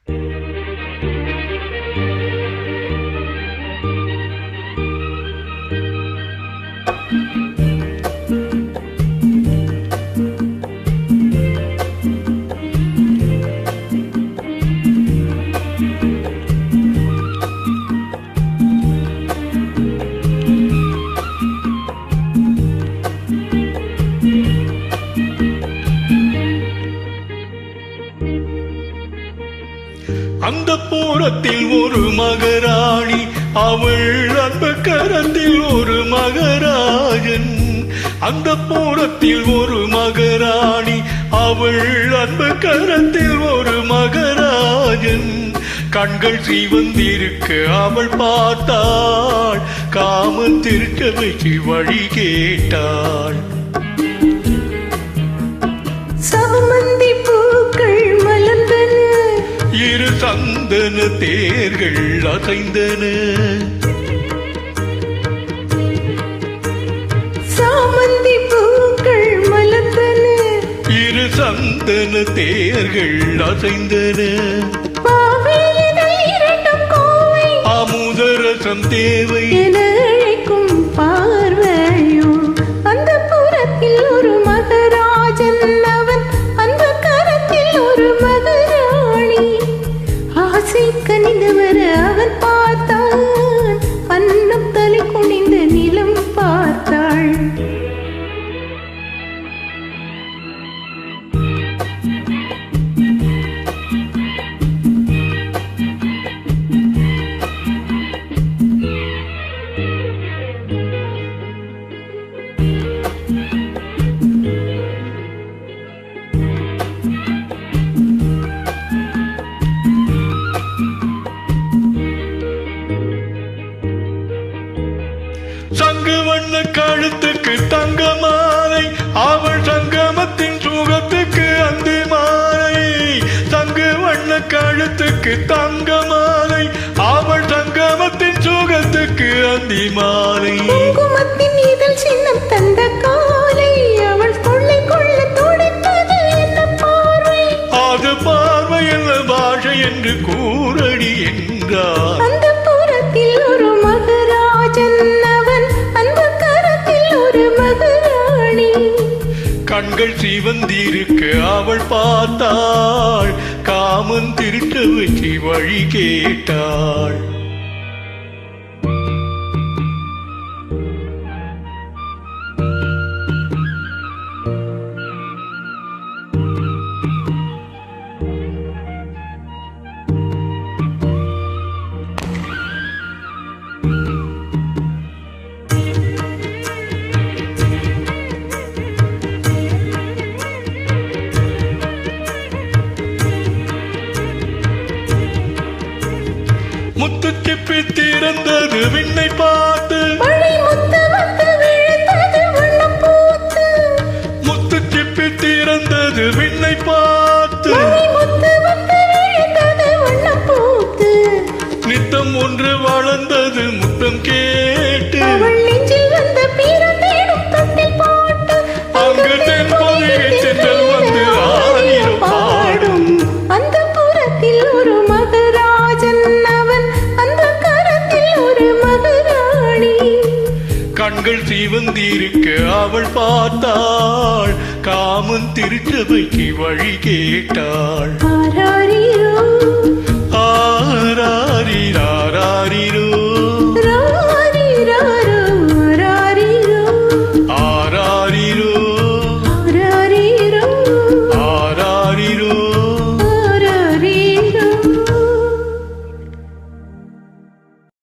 அந்த பூரத்தில் ஒரு மகராணி, அவள் அன்பு கரத்தில் ஒரு மகராஜன். அந்த பூரத்தில் ஒரு மகராணி, அவள் அன்பு கரத்தில் ஒரு மகராஜன். கண்கள் சிவந்திருக்க அவள் பார்த்தாள், காமன் திருச்சபைக்கு வழி கேட்டாள். சமந்தி பூக்கள் மலர்ந்தன, இரு சந்தன தேர்கள் அசைந்தன. சாமந்தி பூக்கள் மலர்ந்தன, இரு சந்தன தேர்கள் அசைந்தன. அமுதரசம் தேவை என அழைக்கும் பார்வையோ அந்த புறத்தில் ஒரு மகராஜன், அவன் அந்த கரத்தில் ஒரு மகராணி. ஆசை கனிந்து வர அவன் பார்த்தான், அன்னம் தலை குனிந்த நிலம் பார்த்தாள். சங்கு வண்ண கழுத்துக்கு தங்க மாலை, அவள் சங்கமத்தின் சுகத்துக்கு அந்தி மாலை. சங்கு வண்ண கழுத்துக்கு தங்க மாலை, அவள் சங்கமத்தின் சுகத்துக்கு அந்தி மாலை. குங்குமத்தின் இதழ் சின்னம் தந்த காலை, அவள் கொள்ளை கொள்ள துடித்தது என்ன பார்வை. அது பார்வை என்ன பாஷை என்று கூறடி என்றார். அந்த புறத்தில் ஒரு மகராஜன், அவன் அன்பு கரத்தில் ஒரு மகராணி. கண்கள் சிவந்திருக்க அவள் பார்த்தாள், காமன் திருச்சபைக்கு வழி கேட்டாள். முத்து சிப்பி திறந்தது விண்ணை பார்த்து, மழை முத்து வந்து விழுந்தது வண்ணம் பூத்து. முத்து சிப்பி திறந்தது விண்ணை பார்த்து, மழை முத்து வந்து விழுந்தது வண்ணம் பூத்து. நித்தம் ஒன்று வளர்ந்தது முத்தம் கேட்டு, அவள் நெஞ்சில் வந்த பிறந்தேடும் தொட்டில் பாட்டு. அங்கு தென்பொதிகை சென்றல் வந்து ஆயிரம் பாடும். அந்த புறத்தில் ஒரு மகராஜன், அவன் அந்த கரத்தில் ஒரு மகராணி. கண்கள் சிவந்திருக்க அவள் பார்த்தாள், காமன் திருச்சபைக்கு வழி கேட்டாள். ஆராரி